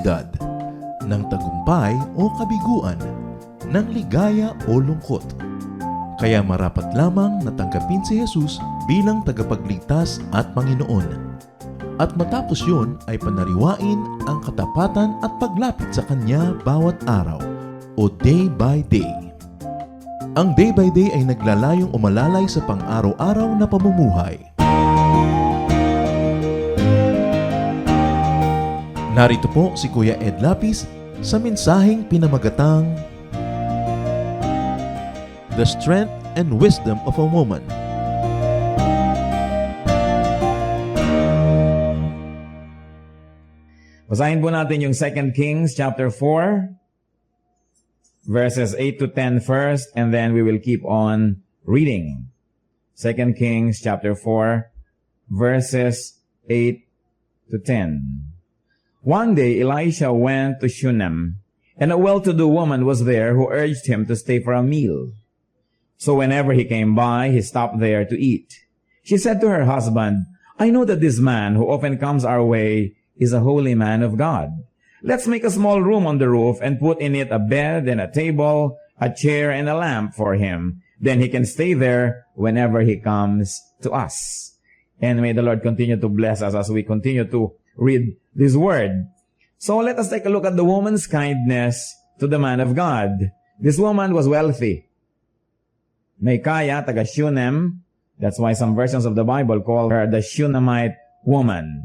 kalamidad, ng tagumpay o kabiguan, ng ligaya o lungkot. Kaya marapat lamang na tanggapin si Jesus bilang tagapagligtas at Panginoon. At matapos yun ay panariwain ang katapatan at paglapit sa Kanya bawat araw o day by day. Ang day by day ay naglalayong umalalay sa pang-araw-araw na pamumuhay. Narito po si Kuya Ed Lapis sa mensaheng pinamagatang The Strength and Wisdom of a Woman. Basahin po natin yung 2 Kings chapter 4, verses 8 to 10 first, and then we will keep on reading. 2 Kings chapter 4, verses 8 to 10. One day Elisha went to Shunem, and a well-to-do woman was there who urged him to stay for a meal. So whenever he came by, he stopped there to eat. She said to her husband, "I know that this man who often comes our way is a holy man of God. Let's make a small room on the roof and put in it a bed and a table, a chair and a lamp for him. Then he can stay there whenever he comes to us." And may the Lord continue to bless us as we continue to read this word. So let us take a look at the woman's kindness to the man of God. This woman was wealthy. Micaiah, taga Shunem. That's why some versions of the Bible call her the Shunammite woman.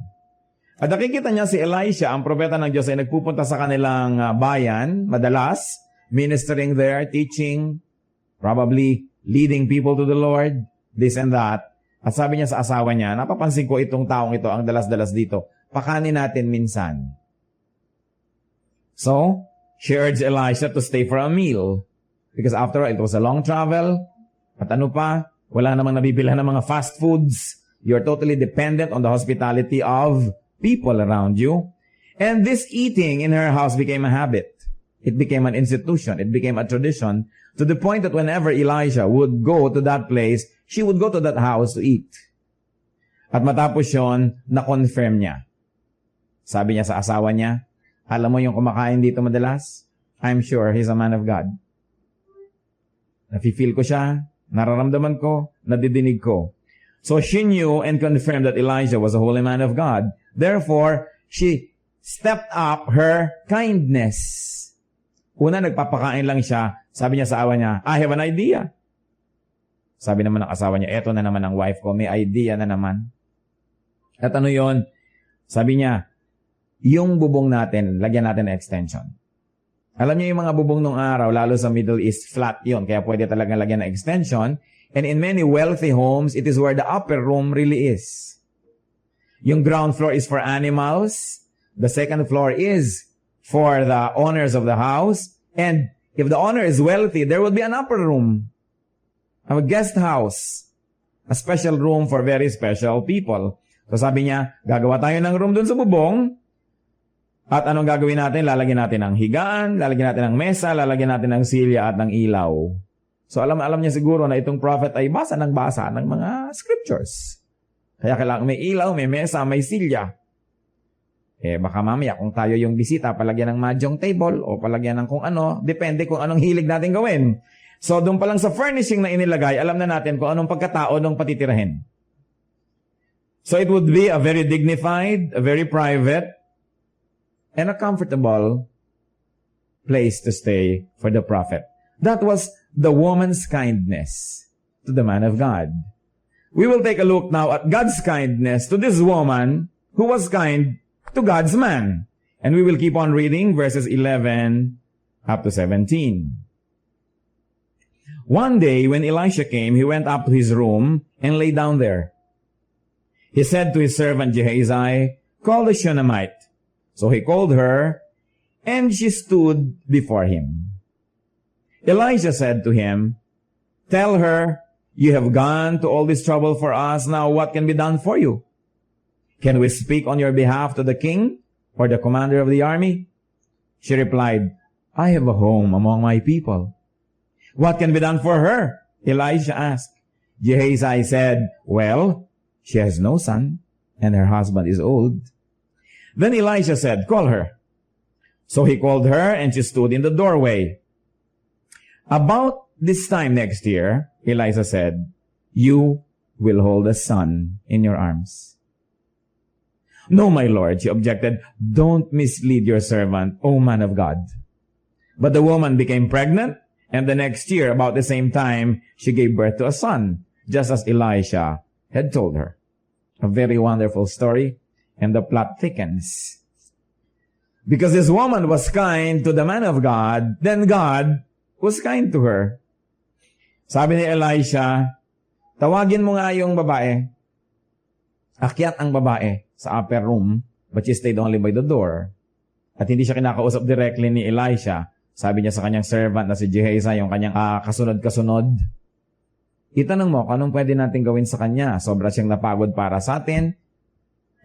At nakikita niya si Elisha, ang propeta ng Diyos, ay nagpupunta sa kanilang bayan, madalas, ministering there, teaching, probably leading people to the Lord, this and that. At sabi niya sa asawa niya, napapansin ko itong taong ito, ang dalas-dalas dito, pakanin natin minsan. So, she urged Elisha to stay for a meal. Because after all, it was a long travel. At ano pa, wala namang nabibilhan ng mga fast foods. You're totally dependent on the hospitality of people around you. And this eating in her house became a habit. It became an institution. It became a tradition to the point that whenever Elisha would go to that place, she would go to that house to eat. At matapos yun, na-confirm niya. Sabi niya sa asawa niya, alam mo yung kumakain dito madalas? I'm sure he's a man of God. Nafe-feel ko siya, nararamdaman ko, nadidinig ko. So she knew and confirmed that Elijah was a holy man of God. Therefore, she stepped up her kindness. Una, nagpapakain lang siya. Sabi niya sa asawa niya, I have an idea. Sabi naman ng asawa niya, eto na naman ang wife ko, may idea na naman. At ano yon? Sabi niya, yung bubong natin, lagyan natin ng extension. Alam niyo yung mga bubong nung araw, lalo sa Middle East, flat yon. Kaya pwede talagang lagyan ng extension. And in many wealthy homes, it is where the upper room really is. Yung ground floor is for animals. The second floor is for the owners of the house. And if the owner is wealthy, there will be an upper room. A guest house. A special room for very special people. So sabi niya, gagawa tayo ng room dun sa bubong. At anong gagawin natin? Lalagyan natin ng higaan, lalagyan natin ng mesa, lalagyan natin ng silya at ng ilaw. So alam niya siguro na itong prophet ay basa ng mga scriptures. Kaya kailangan may ilaw, may mesa, may silya. Baka mamaya kung tayo yung bisita, palagyan ng mahjong table o palagyan ng kung ano, depende kung anong hilig natin gawin. So doon pa lang sa furnishing na inilagay, alam na natin kung anong pagkatao ng patitirahin. So it would be a very dignified, a very private, and a comfortable place to stay for the prophet. That was the woman's kindness to the man of God. We will take a look now at God's kindness to this woman who was kind to God's man. And we will keep on reading verses 11 up to 17. One day when Elisha came, he went up to his room and lay down there. He said to his servant Gehazi, "Call the Shunammite." So he called her, and she stood before him. Elisha said to him, "Tell her, you have gone to all this trouble for us. Now what can be done for you? Can we speak on your behalf to the king or the commander of the army?" She replied, "I have a home among my people." "What can be done for her?" Elisha asked. Gehazi said, "Well, she has no son, and her husband is old." Then Elisha said, "Call her." So he called her, and she stood in the doorway. About this time next year, Elijah said, "You will hold a son in your arms." "No, my lord," she objected. "Don't mislead your servant, O man of God." But the woman became pregnant, and the next year, about the same time, she gave birth to a son, just as Elisha had told her. A very wonderful story, and the plot thickens. Because this woman was kind to the man of God, then God was kind to her. Sabi ni Elisha, "Tawagin mo nga yung babae." Akyat ang babae sa upper room, but she stayed only by the door. At hindi siya kinakausap directly ni Elisha. Sabi niya sa kanyang servant na si Gehazi, yung kanyang kasunod-kasunod, "Itanong mo kung anong pwede natin gawin sa kanya. Sobra siyang napagod para sa atin.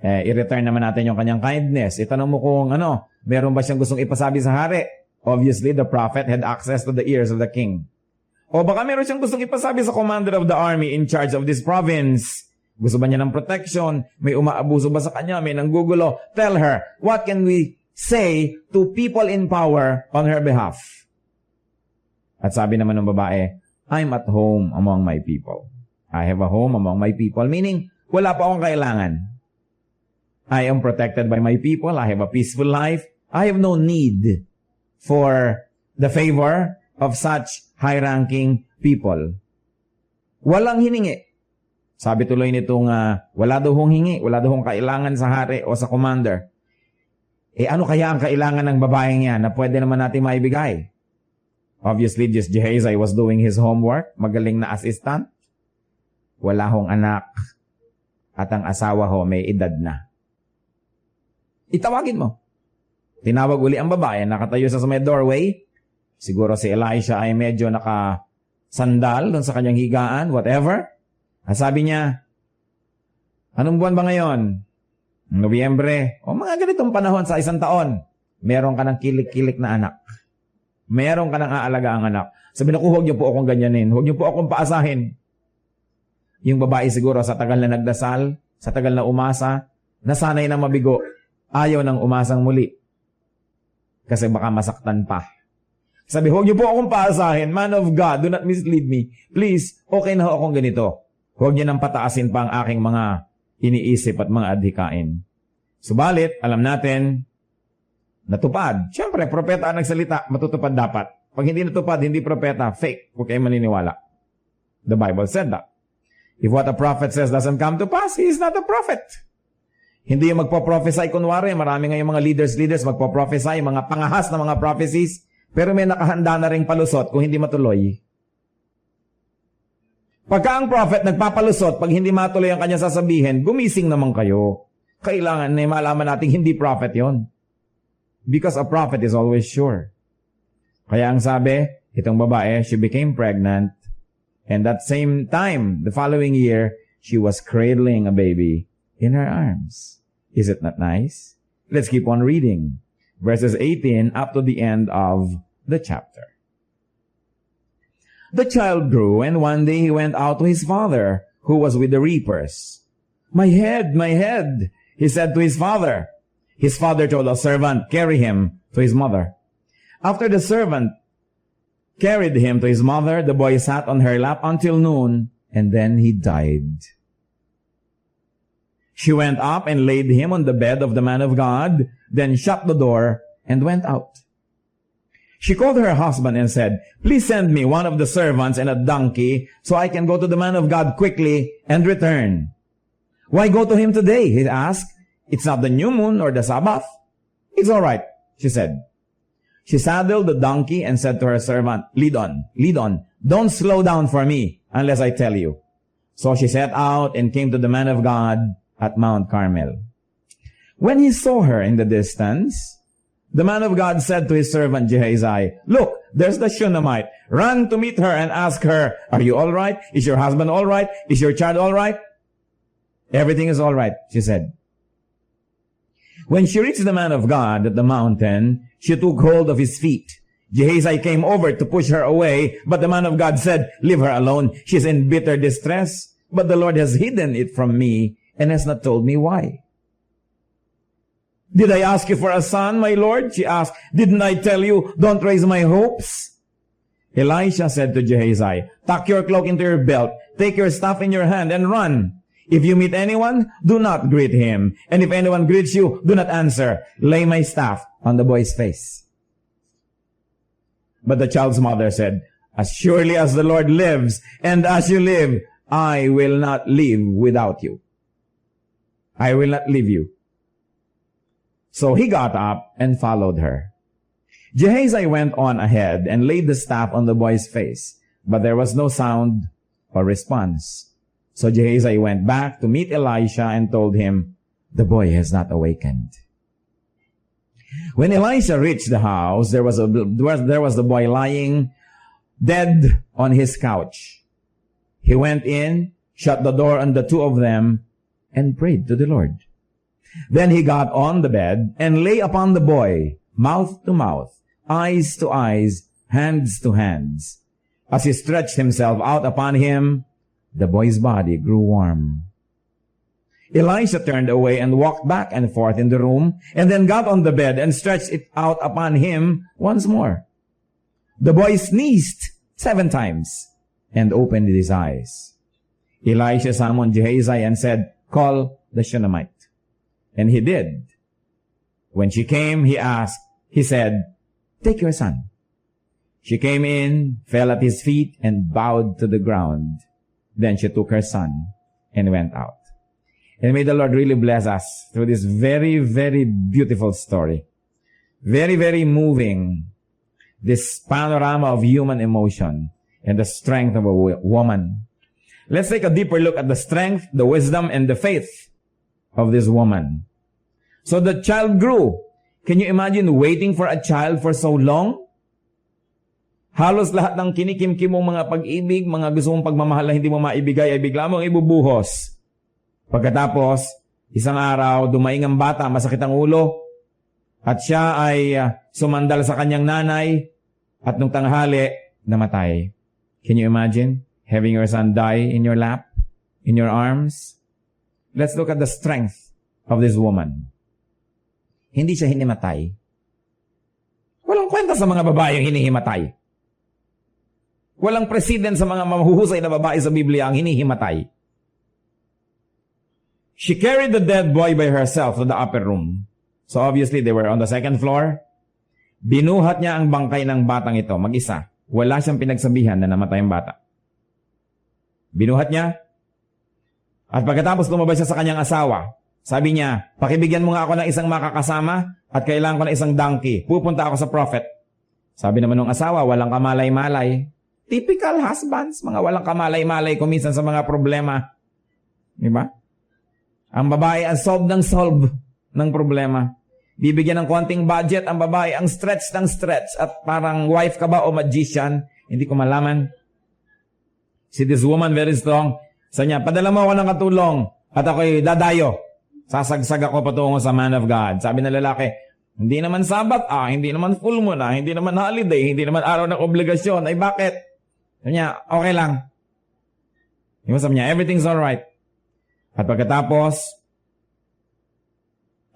I-return naman natin yung kanyang kindness. Itanong mo kung meron ba siyang gustong ipasabi sa hari." Obviously, the prophet had access to the ears of the king. O baka meron siyang gustong ipasabi sa commander of the army in charge of this province. Gusto ba niya ng protection? May umaabuso ba sa kanya? May nanggugulo? Tell her, what can we say to people in power on her behalf? At sabi naman ng babae, "I'm at home among my people." I have a home among my people. Meaning, wala pa akong kailangan. I am protected by my people. I have a peaceful life. I have no need for the favor of such high-ranking people. Walang hiningi. Sabi tuloy nitong wala daw hong hingi, wala daw hong kailangan sa hari o sa commander. Ano kaya ang kailangan ng babaeng yan na pwede naman natin maibigay? Obviously, just Gehazi was doing his homework. Magaling na assistant. Wala hong anak. At ang asawa ho may edad na. Itawagin mo. Tinawag uli ang babae, nakatayo sa may doorway. Siguro si Elisha ay medyo nakasandal doon sa kanyang higaan, whatever. At sabi niya, "Anong buwan ba ngayon?" "Nobyembre." "O mga ganitong panahon sa isang taon, meron ka ng kilik-kilik na anak. Meron ka ng aalaga ang anak." Sabi na, "Huwag niyo po akong ganyanin. Huwag niyo po akong paasahin." Yung babae siguro sa tagal na nagdasal, sa tagal na umasa, nasanay na mabigo, ayaw nang umasang muli. Kasi baka masaktan pa. Sabi, "Huwag niyo po akong paasahin. Man of God, do not mislead me. Please, okay na ho akong ganito. Huwag niyo nang pataasin pa ang aking mga iniisip at mga adhikain." Subalit, alam natin, natupad. Siyempre, propeta ang nagsalita, matutupad dapat. Pag hindi natupad, hindi propeta, fake. Huwag kayo maniniwala. The Bible said that. If what a prophet says doesn't come to pass, he is not a prophet. Hindi yung magpo-prophesy kunwari. Marami ngayong mga leaders magpo-prophesy, mga pangahas na mga prophecies, pero may nakahanda na ring palusot kung hindi matuloy. Pagka ang prophet nagpapalusot, pag hindi matuloy ang kanya sasabihin, gumising naman kayo. Kailangan na malaman natin hindi prophet yon. Because a prophet is always sure. Kaya ang sabi, itong babae, she became pregnant, and that same time, the following year, she was cradling a baby in her arms. Is it not nice? Let's keep on reading. Verses 18 up to the end of the chapter. "The child grew, and one day he went out to his father, who was with the reapers. 'My head, he said to his father. His father told a servant, 'Carry him to his mother.' After the servant carried him to his mother, the boy sat on her lap until noon, and then he died. She went up and laid him on the bed of the man of God, then shut the door and went out. She called her husband and said, 'Please send me one of the servants and a donkey so I can go to the man of God quickly and return.' 'Why go to him today?' he asked. 'It's not the new moon or the Sabbath.' 'It's all right,' she said. She saddled the donkey and said to her servant, 'Lead on. Don't slow down for me unless I tell you.' So she set out and came to the man of God at Mount Carmel. When he saw her in the distance, the man of God said to his servant Gehazi, 'Look, there's the Shunammite. Run to meet her and ask her, "Are you all right? Is your husband all right? Is your child all right?" 'Everything is all right,' she said. When she reached the man of God at the mountain, she took hold of his feet. Gehazi came over to push her away, but the man of God said, 'Leave her alone. She's in bitter distress, but the Lord has hidden it from me and has not told me why.' Did I ask you for a son, my Lord? She asked. Didn't I tell you, don't raise my hopes? Elisha said to Gehazi, tuck your cloak into your belt, take your staff in your hand, and run. If you meet anyone, do not greet him. And if anyone greets you, do not answer. Lay my staff on the boy's face. But the child's mother said, as surely as the Lord lives, and as you live, I will not leave without you. I will not leave you. So he got up and followed her. Gehazi went on ahead and laid the staff on the boy's face, but there was no sound or response. So Gehazi went back to meet Elisha and told him, the boy has not awakened. When Elisha reached the house, there was the boy lying dead on his couch. He went in, shut the door on the two of them, and prayed to the Lord. Then he got on the bed and lay upon the boy, mouth to mouth, eyes to eyes, hands to hands. As he stretched himself out upon him, the boy's body grew warm. Elisha turned away and walked back and forth in the room, and then got on the bed and stretched it out upon him once more. The boy sneezed 7 times and opened his eyes. Elisha summoned Gehazi and said, call the Shunammite. And he did. When she came, he said, take your son. She came in, fell at his feet, and bowed to the ground. Then she took her son and went out. And may the Lord really bless us through this very, very beautiful story. Very, very moving. This panorama of human emotion and the strength of a woman. Let's take a deeper look at the strength, the wisdom, and the faith of this woman. So the child grew. Can you imagine waiting for a child for so long? Halos lahat ng kinikimkim mong mga pag-ibig, mga gusto mong pagmamahal na hindi mo maibigay, ay bigla mong ibubuhos. Pagkatapos, isang araw, dumaing ang bata, masakit ang ulo, at siya ay sumandal sa kanyang nanay, at nung tanghali, namatay. Can you imagine having your son die in your lap, in your arms? Let's look at the strength of this woman. Hindi siya hinimatay. Walang kwenta sa mga babae yung hinihimatay. Walang president sa mga mahuhusay na babae sa Biblia ang hinihimatay. She carried the dead boy by herself to the upper room. So obviously, they were on the second floor. Binuhat niya ang bangkay ng batang ito, mag-isa. Wala siyang pinagsabihan na namatay ang bata. Binuhat niya. At pagkatapos lumabas siya sa kanyang asawa, sabi niya, pakibigyan mo nga ako ng isang makakasama at kailangan ko ng isang donkey. Pupunta ako sa prophet. Sabi naman ng asawa, walang kamalay-malay. Typical husbands, mga walang kamalay-malay kuminsan sa mga problema. Diba? Ang babae ang solve ng problema. Bibigyan ng konting budget ang babae, ang stretch ng stretch. At parang wife ka ba o magician? Hindi ko malaman. See this woman very strong. Sabi niya, padala mo ako ng katulong at ako'y dadayo. Sasagsag ako patungo sa man of God. Sabi ng lalaki, hindi naman Sabat, hindi naman full moon, hindi naman holiday, hindi naman araw ng obligasyon. Ay bakit? Sabi niya, okay lang. Sabi niya, everything's alright. At pagkatapos,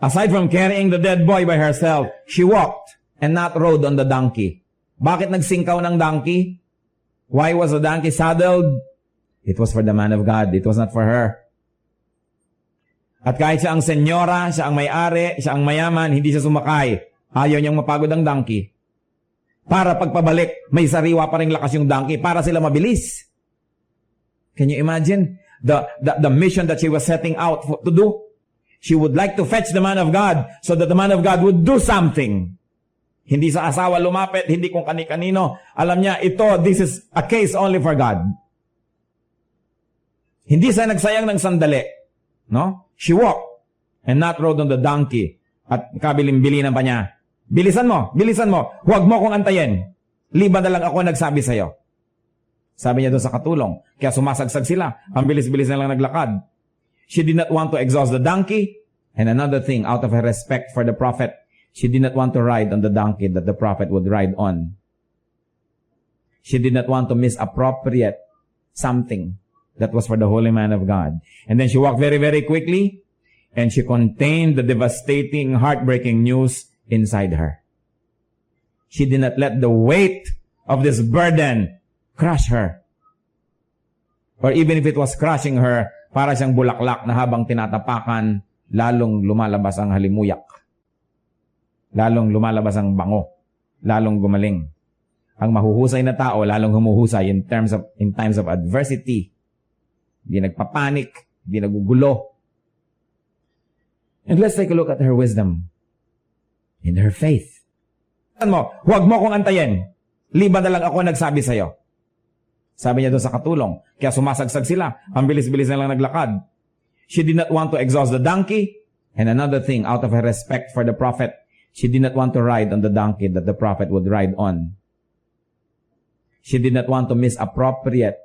aside from carrying the dead boy by herself, she walked and not rode on the donkey. Bakit nagsingkaw ng donkey? Why was the donkey saddled? It was for the man of God. It was not for her. At kahit siya ang senyora, siya ang may-ari, siya ang mayaman, hindi siya sumakay. Ayaw niyang mapagod ang donkey. Para pagpabalik, may sariwa pa rin lakas yung donkey para sila mabilis. Can you imagine the mission that she was setting out to do? She would like to fetch the man of God so that the man of God would do something. Hindi sa asawa lumapit, hindi kung kani-kanino. Alam niya, this is a case only for God. Hindi siya nagsayang ng sandali. No? She walked and not rode on the donkey. At kabilin-bilinan pa niya, bilisan mo. Huwag mo kong antayin. Liban na lang ako nagsabi sa'yo. Sabi niya doon sa katulong. Kaya sumasagsag sila. Ang bilis-bilis na lang naglakad. She did not want to exhaust the donkey. And another thing, out of her respect for the prophet, she did not want to ride on the donkey that the prophet would ride on. She did not want to misappropriate something that was for the holy man of God. And then she walked very, very quickly and she contained the devastating, heartbreaking news inside her. She did not let the weight of this burden crush her. Or even if it was crushing her, para siyang bulaklak na habang tinatapakan, lalong lumalabas ang halimuyak. Lalong lumalabas ang bango. Lalong gumaling. Ang mahuhusay na tao, lalong humuhusay in times of adversity. Hindi nagpapanik, hindi nagugulo. And let's take a look at her wisdom. In her faith. Huwag mo akong antayin. Liban na lang ako nagsabi sa'yo. Sabi niya doon sa katulong. Kaya sumasagsag sila. Ang bilis-bilis na lang naglakad. She did not want to exhaust the donkey. And another thing, out of her respect for the prophet, she did not want to ride on the donkey that the prophet would ride on. She did not want to misappropriate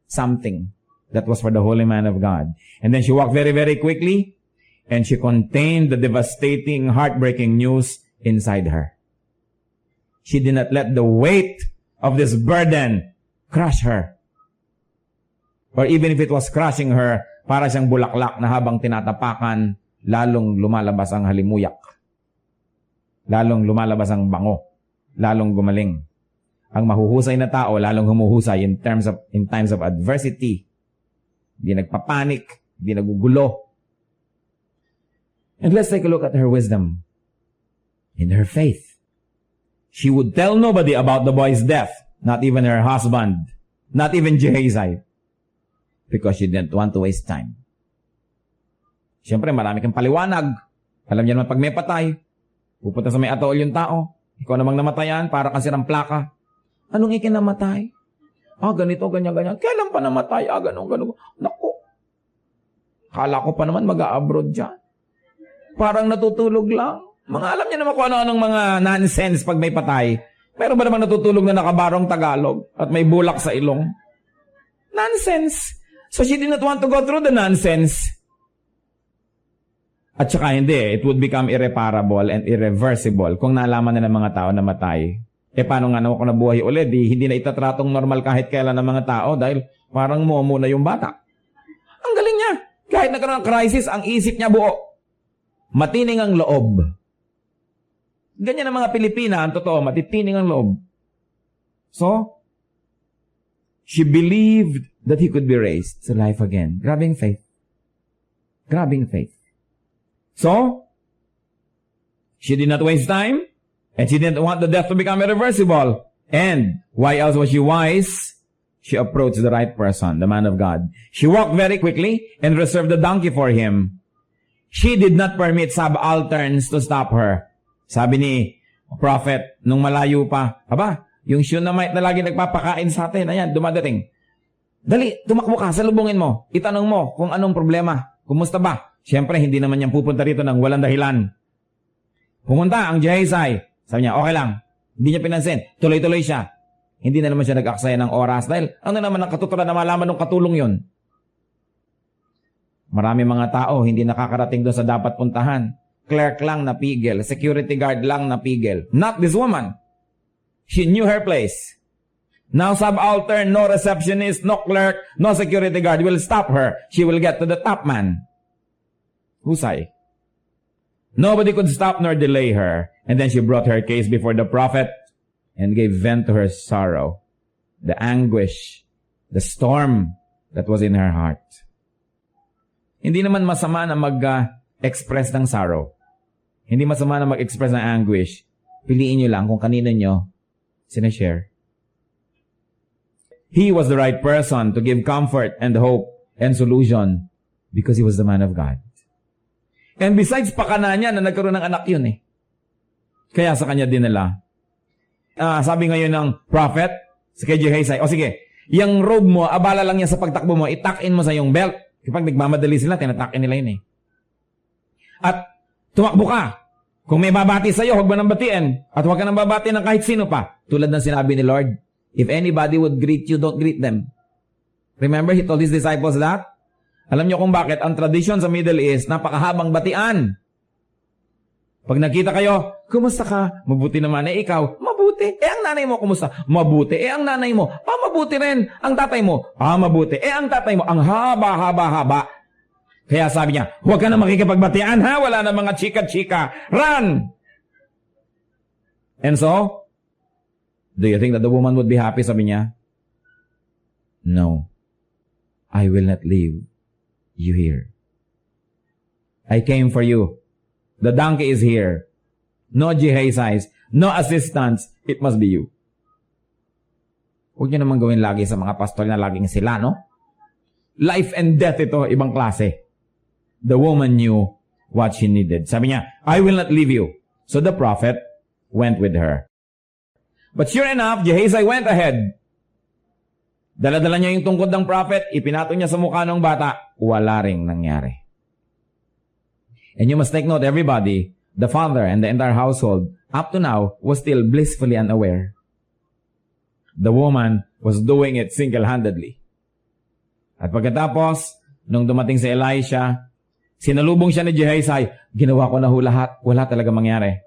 something that was for the holy man of God. And then she walked very, very quickly, and she contained the devastating, heartbreaking news inside her. She did not let the weight of this burden crush her. Or even if it was crushing her, para siyang bulaklak na habang tinatapakan, lalong lumalabas ang halimuyak. Lalong lumalabas ang bango. Lalong gumaling. Ang mahuhusay na tao, lalong humuhusay in times of adversity. Hindi nagpapanik, hindi nagugulo. And let's take a look at her wisdom. In her faith. She would tell nobody about the boy's death, not even her husband, not even Gehazi, because she didn't want to waste time. Siyempre, marami kang paliwanag. Alam niya naman pag may patay, pupunta sa may atol yung tao. Ikaw namang namatayan, para kasi ng plaka. Anong ikinamatay? Ganito, ganyan. Kailan pa namatay? Ganun. Naku. Kala ko pa naman mag-a-abroad dyan. Parang natutulog lang. Mga alam niya naman kung ano-anong mga nonsense pag may patay. Pero ba naman natutulog na nakabarong Tagalog at may bulak sa ilong? Nonsense. So she did not want to go through the nonsense. At saka hindi, it would become irreparable and irreversible kung nalaman na ng mga tao na matay. Paano nga naman kung nabuhay ulit? Hindi na itatratong normal kahit kailan ng mga tao dahil parang momo na yung bata. Ang galing niya. Kahit nagkaroon ng crisis, ang isip niya buo. Matining ang loob. Ganyan ang mga Pilipina, ang totoo, matitining ang loob. So, she believed that he could be raised to life again. Grabing faith. Grabing faith. So, she did not waste time, and she didn't want the death to become irreversible. And, why else was she wise? She approached the right person, the man of God. She walked very quickly and reserved the donkey for him. She did not permit subalterns to stop her. Sabi ni prophet, nung malayo pa, yung Shunammite na lagi nagpapakain sa atin, ayan, dumadating. Dali, tumakbo ka, salubungin mo. Itanong mo kung anong problema. Kumusta ba? Siyempre, hindi naman niyang pupunta rito ng walang dahilan. Pumunta ang Gehazi. Sabi niya, okay lang. Hindi niya pinansin. Tuloy-tuloy siya. Hindi na naman siya nag-aksaya ng oras dahil ano naman ang katuturan na malaman ng katulong yon. Marami mga tao hindi nakakarating doon sa dapat puntahan. Clerk lang napigil. Security guard lang napigil. Not this woman. She knew her place. Now subaltern, no receptionist, no clerk, no security guard will stop her. She will get to the top man. Husay. Nobody could stop nor delay her. And then she brought her case before the prophet and gave vent to her sorrow, the anguish, the storm that was in her heart. Hindi naman masama na mag-express ng sorrow. Hindi masama na mag-express ng anguish. Piliin nyo lang kung kanino nyo sinashare. He was the right person to give comfort and hope and solution because he was the man of God. And besides pakana niya na nagkaroon ng anak yun Kaya sa kanya dinala. Sabi ngayon ng prophet, si Gehazi, sige, yung robe mo, abala lang yan sa pagtakbo mo, itakin mo sa yung belt. Kapag nagmamadali sila, tinatakin nila yun At tumakbo ka. Kung may babati sa'yo, huwag mo nang batiin. At huwag ka nang babati ng kahit sino pa. Tulad ng sinabi ni Lord, if anybody would greet you, don't greet them. Remember, he told his disciples that? Alam niyo kung bakit? Ang tradisyon sa Middle East, napakahabang batian. Pag nakita kayo, kumusta ka? Mabuti naman. Ikaw, mabuti. Ang nanay mo, kumusta? Mabuti. Ang nanay mo, mabuti rin. Ang tatay mo, mabuti. Ang tatay mo, ang haba-haba-haba. Kaya sabi niya, huwag ka na makikipagbatian ha, wala na mga chika-chika. Run! And so, do you think that the woman would be happy? Sabi niya, no, I will not leave you here. I came for you. The donkey is here. No Gehazi, no assistants. It must be you. Huwag niyo naman gawin lagi sa mga pastor na laging sila, no? Life and death ito, ibang klase. The woman knew what she needed. Sabi niya, I will not leave you. So the prophet went with her. But sure enough, Gehazi went ahead. Dala-dala niya yung tungkod ng prophet, ipinato niya sa mukha ng bata, wala ring nangyari. And you must take note, everybody, the father and the entire household, up to now, was still blissfully unaware. The woman was doing it single-handedly. At pagkatapos, nung dumating si Elisha, sinalubong siya ni Gehazi, ginawa ko na ho lahat, wala talaga mangyari.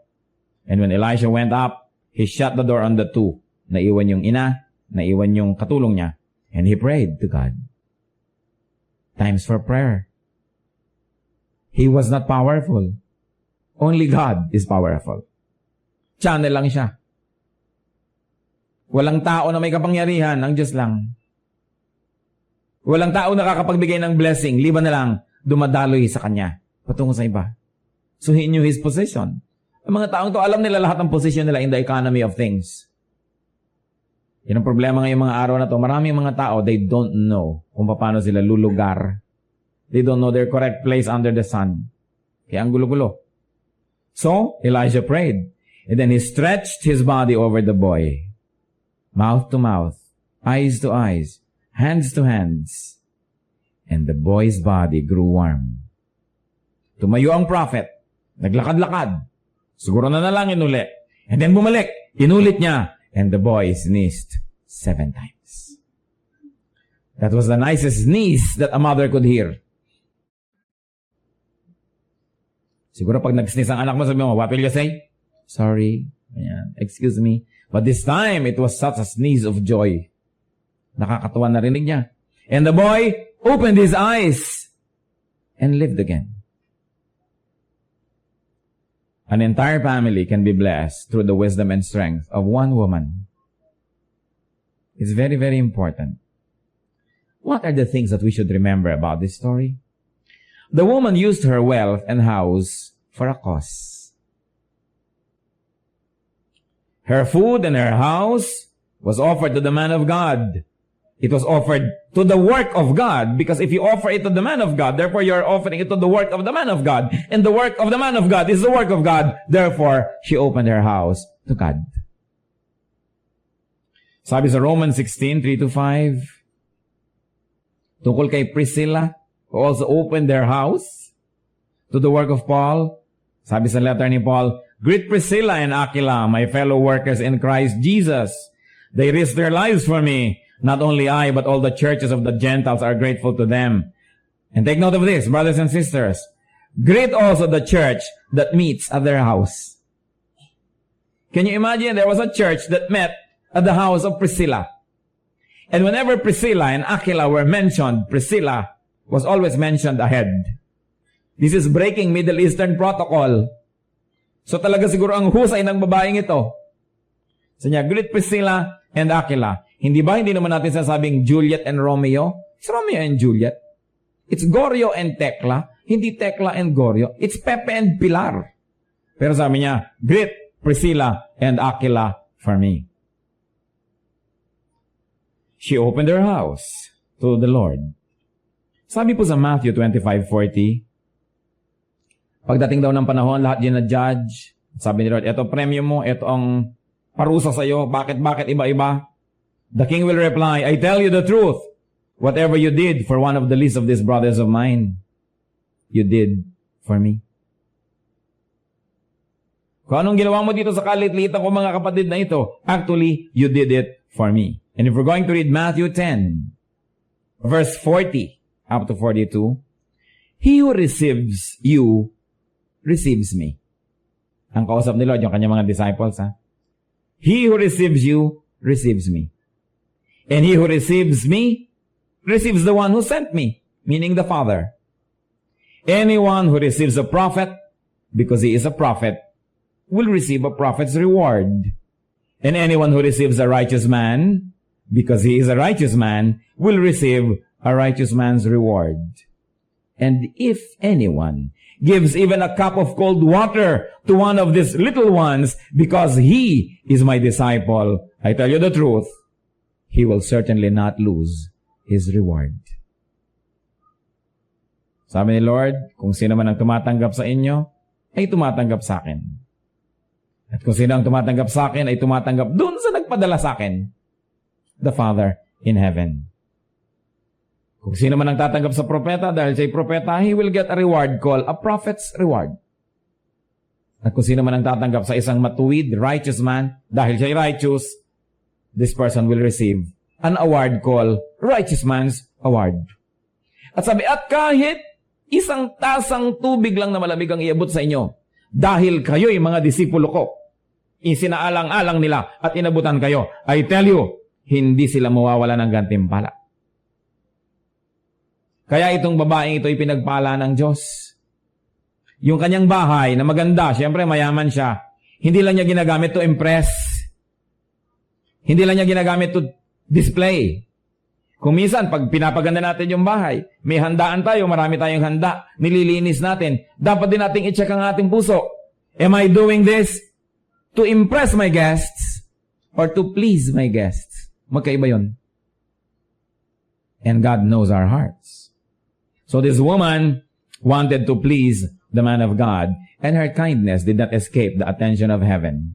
And when Elisha went up, he shut the door on the two. Naiwan yung ina, naiwan yung katulong niya, and he prayed to God. Times for prayer. He was not powerful. Only God is powerful. Channel lang siya. Walang tao na may kapangyarihan, ang Diyos lang. Walang tao na nakakapagbigay ng blessing, liban na lang, dumadaloy sa Kanya, patungo sa iba. So he knew his position. Ang mga taong to, alam nila lahat ng position nila in the economy of things. Yan ang problema ngayong mga araw na to. Maraming mga tao, they don't know kung paano sila lulugar. They don't know their correct place under the sun. Kaya ang gulo-gulo. So, Elijah prayed. And then he stretched his body over the boy. Mouth to mouth, eyes to eyes, hands to hands. And the boy's body grew warm. Tumayo ang prophet. Naglakad-lakad. Siguro na nalangin uli. And then bumalik. Inulit niya. And the boy sneezed 7 times. That was the nicest sneeze that a mother could hear. Siguro pag nag-sneeze ang anak mo, sabi mo, what will you say? Sorry. Ayan. Excuse me. But this time, it was such a sneeze of joy. Nakakatuwa na rinig niya. And the boy opened his eyes and lived again. An entire family can be blessed through the wisdom and strength of one woman. It's very, very important. What are the things that we should remember about this story? The woman used her wealth and house for a cause. Her food and her house was offered to the man of God. It was offered to the work of God, because if you offer it to the man of God, therefore you are offering it to the work of the man of God. And the work of the man of God is the work of God. Therefore, she opened her house to God. Sabi sa Romans 16:3-5, tungkol kay Priscilla, who also opened their house to the work of Paul. Sabi sa letter ni Paul, greet Priscilla and Aquila, my fellow workers in Christ Jesus. They risked their lives for me. Not only I, but all the churches of the Gentiles are grateful to them. And take note of this, brothers and sisters. Greet also the church that meets at their house. Can you imagine? There was a church that met at the house of Priscilla. And whenever Priscilla and Aquila were mentioned, Priscilla was always mentioned ahead. This is breaking Middle Eastern protocol. So talaga siguro ang husay ng babaeng ito. So niya, greet Priscilla and Aquila. Hindi naman natin sasabing Juliet and Romeo? It's Romeo and Juliet. It's Gorio and Tekla. Hindi Tekla and Gorio. It's Pepe and Pilar. Pero sabi niya, greet Priscilla and Aquila for me. She opened her house to the Lord. Sabi po sa Matthew 25:40, pagdating daw ng panahon, lahat din na judge. Sabi ni Lord, eto premyo mo, eto ang parusa sa'yo. Bakit iba-iba? The king will reply, I tell you the truth. Whatever you did for one of the least of these brothers of mine, you did for me. Kung anong ginawa mo dito sa kalit-litan ko mga kapatid na ito, actually, you did it for me. And if we're going to read Matthew 10, verse 40 up to 42, he who receives you, receives me. Ang kausap ni Lord, yung kanyang mga disciples, ha? He who receives you, receives me. And he who receives me, receives the one who sent me, meaning the Father. Anyone who receives a prophet, because he is a prophet, will receive a prophet's reward. And anyone who receives a righteous man, because he is a righteous man, will receive a righteous man's reward. And if anyone gives even a cup of cold water to one of these little ones, because he is my disciple, I tell you the truth, he will certainly not lose his reward. Sabi ni Lord, kung sino man ang tumatanggap sa inyo, ay tumatanggap sa akin. At kung sino ang tumatanggap sa akin, ay tumatanggap dun sa nagpadala sa akin, the Father in heaven. Kung sino man ang tatanggap sa propeta, dahil siya'y propeta, he will get a reward called a prophet's reward. At kung sino man ang tatanggap sa isang matuwid, righteous man, dahil siya'y righteous, this person will receive an award called righteous man's award. At sabi, at kahit isang tasang tubig lang na malamig ang iabot sa inyo, dahil kayo'y mga disipulo ko, isinaalang-alang nila at inabutan kayo, I tell you, hindi sila mawawala ng gantimpala. Kaya itong babaeng ito ay pinagpala ng Diyos. Yung kanyang bahay na maganda, siyempre mayaman siya, hindi lang niya ginagamit to impress. Hindi lang niya ginagamit to display. Kung minsan, pag pinapaganda natin yung bahay, may handaan tayo, marami tayong handa, nililinis natin, dapat din nating i-check ang ating puso. Am I doing this to impress my guests or to please my guests? Magkaiba yun. And God knows our hearts. So this woman wanted to please the man of God, and her kindness did not escape the attention of heaven.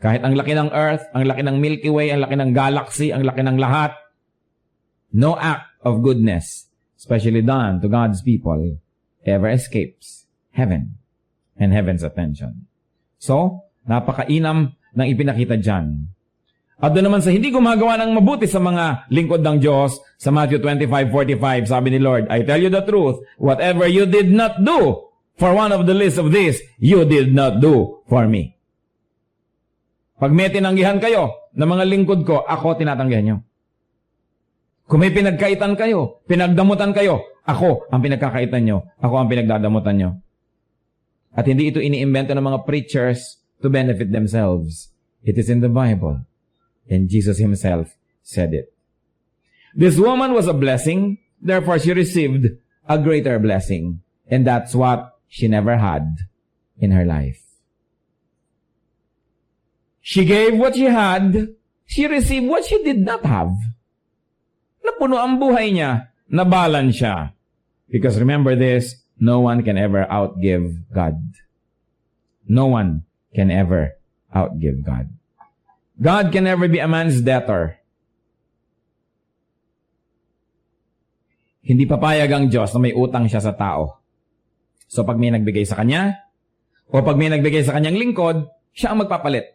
Kahit ang laki ng earth, ang laki ng Milky Way, ang laki ng galaxy, ang laki ng lahat, no act of goodness, especially done to God's people, ever escapes heaven and heaven's attention. So, napakainam ng ipinakita dyan. At doon naman sa hindi gumagawa ng mabuti sa mga lingkod ng Diyos, sa Matthew 25:45, sabi ni Lord, I tell you the truth, whatever you did not do for one of the least of these, you did not do for me. Pag may tinanggihan kayo ng mga lingkod ko, ako tinatanggihan nyo. Kung may pinagkaitan kayo, pinagdamutan kayo, ako ang pinagkakaitan nyo, ako ang pinagdadamutan nyo. At hindi ito iniimbento ng mga preachers to benefit themselves. It is in the Bible. And Jesus himself said it. This woman was a blessing, therefore she received a greater blessing. And that's what she never had in her life. She gave what she had, she received what she did not have. Napuno ang buhay niya, nabalan siya. Because remember this, no one can ever outgive God. No one can ever outgive God. God can never be a man's debtor. Hindi papayag ang Diyos na may utang siya sa tao. So pag may nagbigay sa kanya, o pag may nagbigay sa kanyang lingkod, siya ang magpapalit.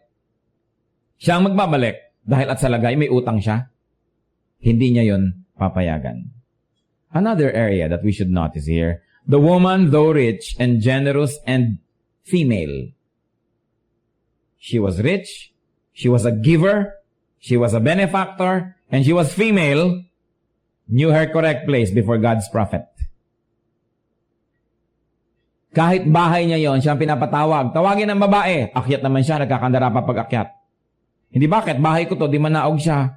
Siya ang magbabalik. Dahil at sa lagay may utang siya, hindi niya yun papayagan. Another area that we should notice here, the woman, though rich and generous and female, she was rich, she was a giver, she was a benefactor, and she was female, knew her correct place before God's prophet. Kahit bahay niya yon, siya ang pinapatawag. Tawagin ng babae. Akyat naman siya, nagkakandara pa pag-akyat. Hindi bakit, bahay ko to, di manaog siya.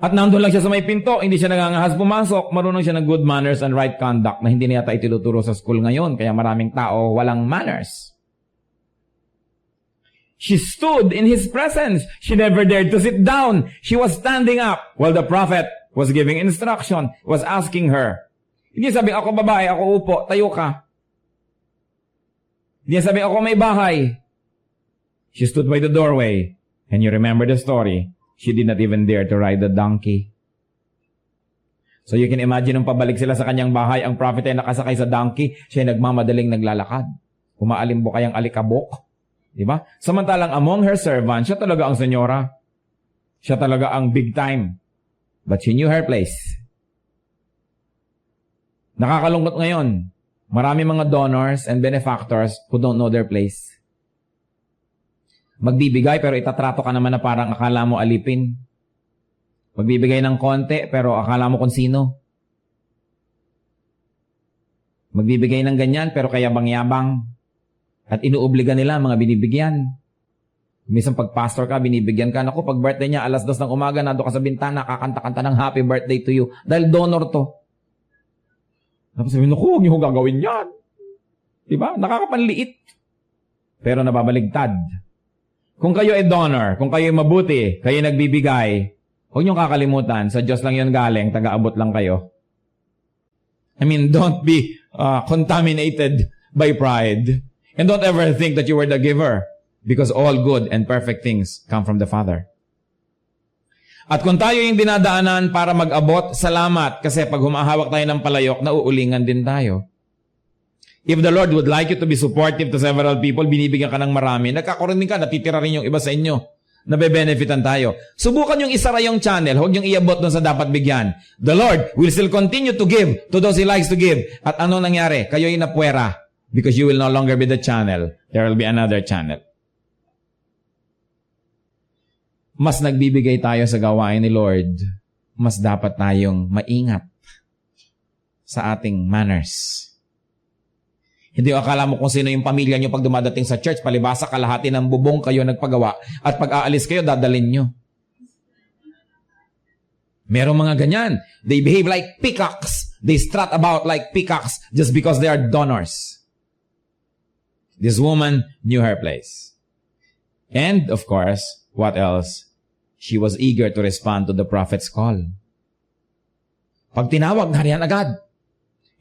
At nandun lang siya sa may pinto, hindi siya nangangahas pumasok, marunong siya ng good manners and right conduct na hindi niya yata itinuturo sa school ngayon, kaya maraming tao walang manners. She stood in his presence. She never dared to sit down. She was standing up while the prophet was giving instruction, was asking her. Hindi sabi, ako babae, ako upo, tayo ka. Hindi sabi, ako may bahay. She stood by the doorway. And you remember the story. She did not even dare to ride the donkey. So you can imagine nung pabalik sila sa kanyang bahay, ang prophet ay nakasakay sa donkey, siya ay nagmamadaling naglalakad. Umaalimbo kayang alikabok. Diba? Samantalang among her servants, siya talaga ang senyora. Siya talaga ang big time. But she knew her place. Nakakalungkot ngayon. Marami mga donors and benefactors who don't know their place. Magbibigay pero itatrato ka naman na parang akala mo alipin. Magbibigay ng konti pero akala mo kung sino. Magbibigay ng ganyan, pero kayabang-yabang. At inuobliga nila ang mga binibigyan. Minsan pag pastor ka, binibigyan ka. Naku, pag birthday niya, 2:00 ng umaga, nando ka sa bintana, kakanta-kanta ng happy birthday to you. Dahil donor to. Tapos sabihin, naku, huwag niyo gagawin yan. Diba? Nakakapanliit. Pero nababaligtad. Kung kayo ay donor, kung kayo ay mabuti, kayo nagbibigay, huwag niyo kakalimutan, sa Diyos lang yun galing, taga-abot lang kayo. I mean, don't be contaminated by pride. And don't ever think that you were the giver. Because all good and perfect things come from the Father. At kung tayo yung dinadaanan para mag-abot, salamat. Kasi pag humahawak tayo ng palayok, nauulingan din tayo. If the Lord would like you to be supportive to several people, binibigyan ka ng marami, nagkakurinig ka, natitira rin yung iba sa inyo. Nabe-benefitan tayo. Subukan yung isara yung channel, huwag yung iabot dun sa dapat bigyan. The Lord will still continue to give to those He likes to give. At ano nangyari? Kayo yung napuwera. Because you will no longer be the channel. There will be another channel. Mas nagbibigay tayo sa gawain ni Lord, mas dapat tayong maingat sa ating manners. Hindi akala mo kung sino yung pamilya nyo pag dumadating sa church, palibasa kalahati ng bubong kayo nagpagawa, at pag aalis kayo, dadalin nyo. Merong mga ganyan. They behave like peacocks. They strut about like peacocks just because they are donors. This woman knew her place. And, of course, what else? She was eager to respond to the prophet's call. Pag tinawag, nariyan agad.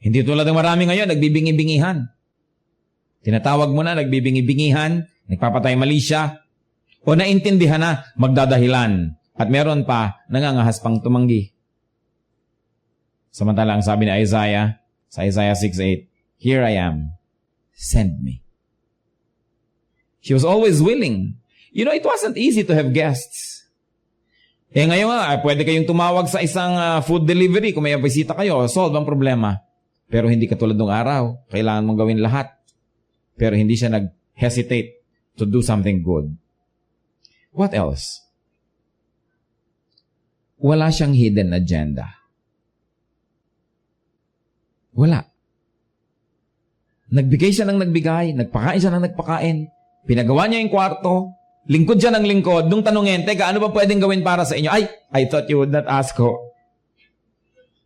Hindi tulad ng marami ngayon, nagbibingi-bingihan. Tinatawag mo na, nagbibingi-bingihan, nagpapatay mali siya, o naintindihan na, magdadahilan. At meron pa, nangangahas pang tumanggi. Samantalang sabi ni Isaiah, sa Isaiah 6:8, "Here I am, send me." She was always willing. You know, it wasn't easy to have guests. Ngayon nga, pwede kayong tumawag sa isang food delivery kung may bisita kayo, solve ang problema. Pero hindi katulad ng araw, kailangan mong gawin lahat. Pero hindi siya nag-hesitate to do something good. What else? Wala siyang hidden agenda. Wala. Nagbigay siya ng nagbigay, nagpakain siya ng nagpakain, pinagawa niya yung kwarto, lingkod siya ng lingkod, nung tanungin, teka, ano ba pwedeng gawin para sa inyo? Ay, I thought you would not ask ho.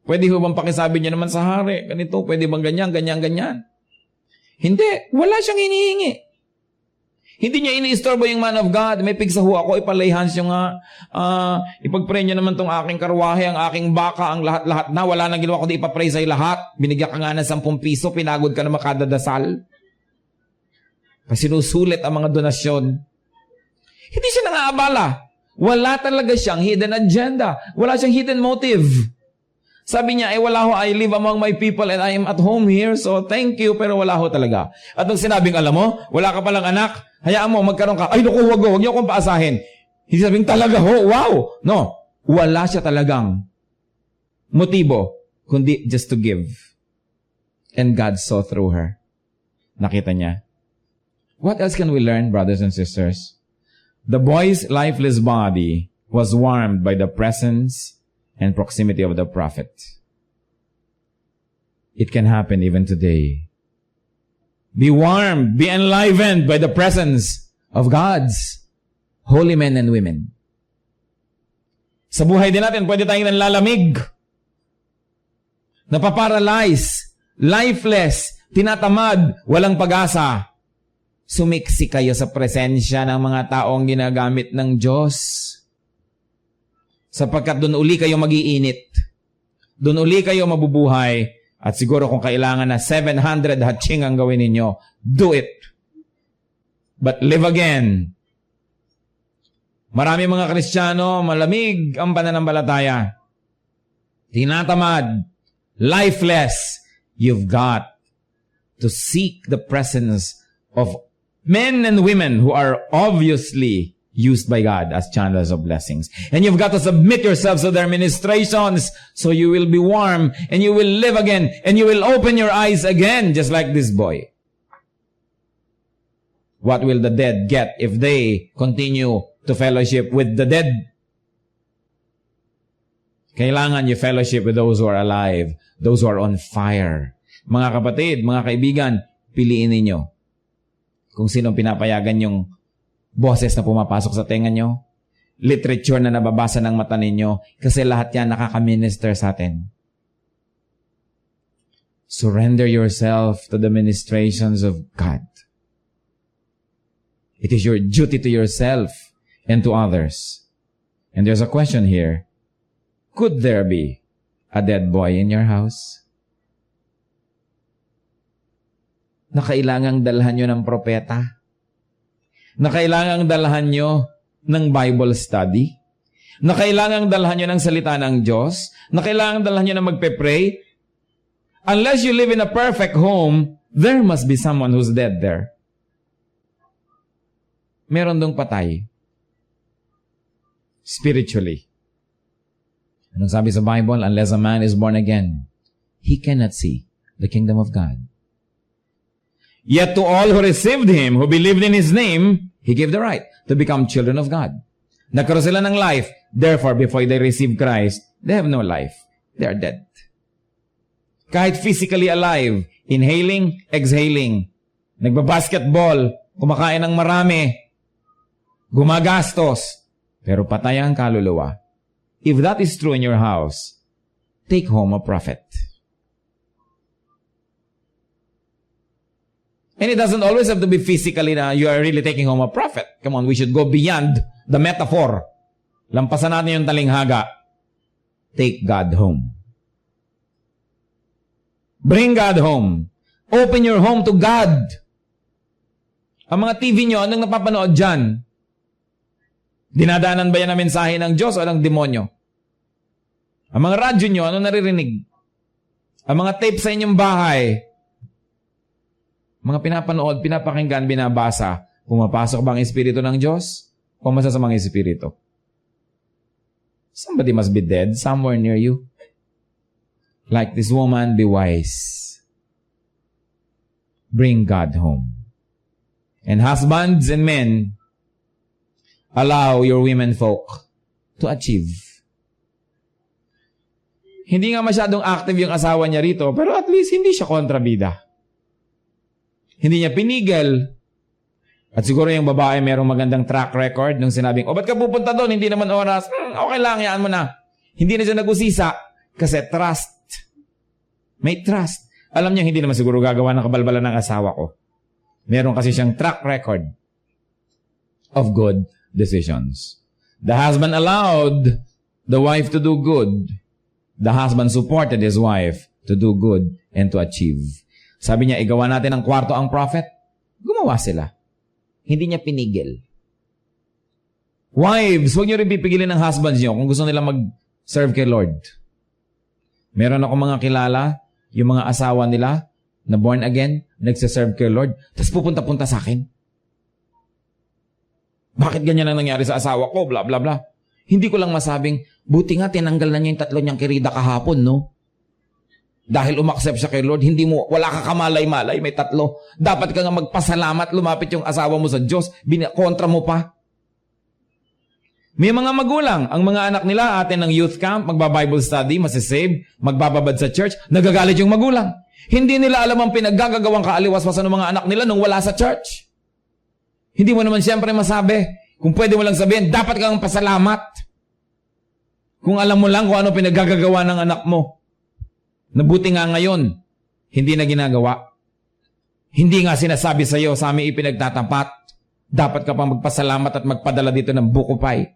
Pwede ho bang pakisabi niyo naman sa hari? Ganito, pwede bang ganyan, ganyan, ganyan? Hindi, wala siyang hinihingi. Hindi niya iniistorbo yung man of God. May pigsa ho ako, ipalay-hands yung ipag-pray niyo naman tong aking karwahe, ang aking baka, ang lahat-lahat na. Wala nang ginawa kundi ipapray sa'yo lahat. Binigyan ka nga ng 10 piso, pinagod ka na makadadasal. Sinusulit ang mga donasyon. Hindi siya nangaabala. Wala talaga siyang hidden agenda. Wala siyang hidden motive. Sabi niya, wala ho, I live among my people and I am at home here, so thank you, pero wala ho talaga. At nung sinabing, alam mo, wala ka palang anak, hayaan mo, magkaroon ka, ay naku, huwag niyo akong paasahin. Hindi sabing, talaga ho, wow! No, wala siya talagang motibo, kundi just to give. And God saw through her. Nakita niya. What else can we learn, brothers and sisters? The boy's lifeless body was warmed by the presence and proximity of the prophet. It can happen even today. Be warmed, be enlivened by the presence of God's holy men and women. Sa buhay din natin, pwede tayong nanlalamig, napaparalyze, lifeless, tinatamad, walang pag-asa. Sumiksi kayo sa presensya ng mga taong ginagamit ng Diyos. Sapagkat doon uli kayo mag-iinit. Doon uli kayo mabubuhay. At siguro kung kailangan na 700 hatching ang gawin ninyo, do it. But live again. Marami mga Kristiyano, malamig ang pananampalataya. Tinatamad. Lifeless. You've got to seek the presence of men and women who are obviously used by God as channels of blessings. And you've got to submit yourselves to their ministrations so you will be warm and you will live again and you will open your eyes again just like this boy. What will the dead get if they continue to fellowship with the dead? Kailangan you fellowship with those who are alive, those who are on fire. Mga kapatid, mga kaibigan, piliin ninyo kung sino pinapayagan yung boses na pumapasok sa tenga nyo, literature na nababasa ng mata ninyo, kasi lahat yan nakaka-minister sa atin. Surrender yourself to the ministrations of God. It is your duty to yourself and to others. And there's a question here. Could there be a dead boy in your house? Na kailangang dalhan nyo ng propeta? Na kailangang dalhan nyo ng Bible study? Na kailangang dalhan nyo ng salita ng Diyos? Na kailangang dalhan nyo na magpe-pray? Unless you live in a perfect home, there must be someone who's dead there. Meron dong patay. Spiritually. Anong sabi sa Bible? Unless a man is born again, he cannot see the kingdom of God. Yet to all who received Him, who believed in His name, He gave the right to become children of God. Nagkaroon sila ng life. Therefore, before they receive Christ, they have no life. They are dead. Kahit physically alive, inhaling, exhaling, nagbabasketball, kumakain ng marami, gumagastos, pero patay ang kaluluwa. If that is true in your house, take home a prophet. And it doesn't always have to be physically na you are really taking home a prophet. Come on, we should go beyond the metaphor. Lampasan natin yung talinghaga. Take God home. Bring God home. Open your home to God. Ang mga TV nyo, anong napapanood dyan? Dinadaanan ba yan na mensahe ng Diyos o ng demonyo? Ang mga radyo nyo, anong naririnig? Ang mga tape sa inyong bahay, mga pinapanood, pinapakinggan, binabasa, pumapasok ba ang Espiritu ng Diyos o masasamang Espiritu? Somebody must be dead somewhere near you. Like this woman, be wise. Bring God home. And husbands and men, allow your women folk to achieve. Hindi nga masyadong active yung asawa niya rito, pero at least hindi siya kontrabida. Hindi niya pinigil. At siguro yung babae merong magandang track record nung sinabing, ba't ka pupunta doon? Hindi naman oras. Okay lang, yaan mo na. Hindi na siya nag-usisa kasi trust. May trust. Alam niya, hindi naman siguro gagawa ng kabalbalan ng asawa ko. Meron kasi siyang track record of good decisions. The husband allowed the wife to do good. The husband supported his wife to do good and to achieve. Sabi niya, igawa natin ang kwarto ang prophet. Gumawa sila. Hindi niya pinigil. Wives, huwag niyo rin pipigilin ng husbands niyo kung gusto nila mag-serve kay Lord. Meron ako mga kilala, yung mga asawa nila na born again, nagsiserve kay Lord, tapos pupunta-punta sa akin. Bakit ganyan ang nangyari sa asawa ko? Bla, bla, bla. Hindi ko lang masabing, buti nga tinanggal na niya yung 3 niyang kirida kahapon, no? Dahil umaksep siya kay Lord, wala ka kamalay-malay, may 3. Dapat ka nga magpasalamat, lumapit yung asawa mo sa Diyos, kontra mo pa. May mga magulang, ang mga anak nila, atin ng youth camp, magba-Bible study, masisave, magbababad sa church, nagagalit yung magulang. Hindi nila alam ang pinaggagawang kaaliwas-wasan ng mga anak nila nung wala sa church. Hindi mo naman siyempre masabi. Kung pwede mo lang sabihin, dapat kang pasalamat. Kung alam mo lang kung ano pinaggagawa ng anak mo. Nabuti nga ngayon, hindi na ginagawa. Hindi nga sinasabi sa iyo, sa amin ipinagtatapat. Dapat ka pang magpasalamat at magpadala dito ng buko pie.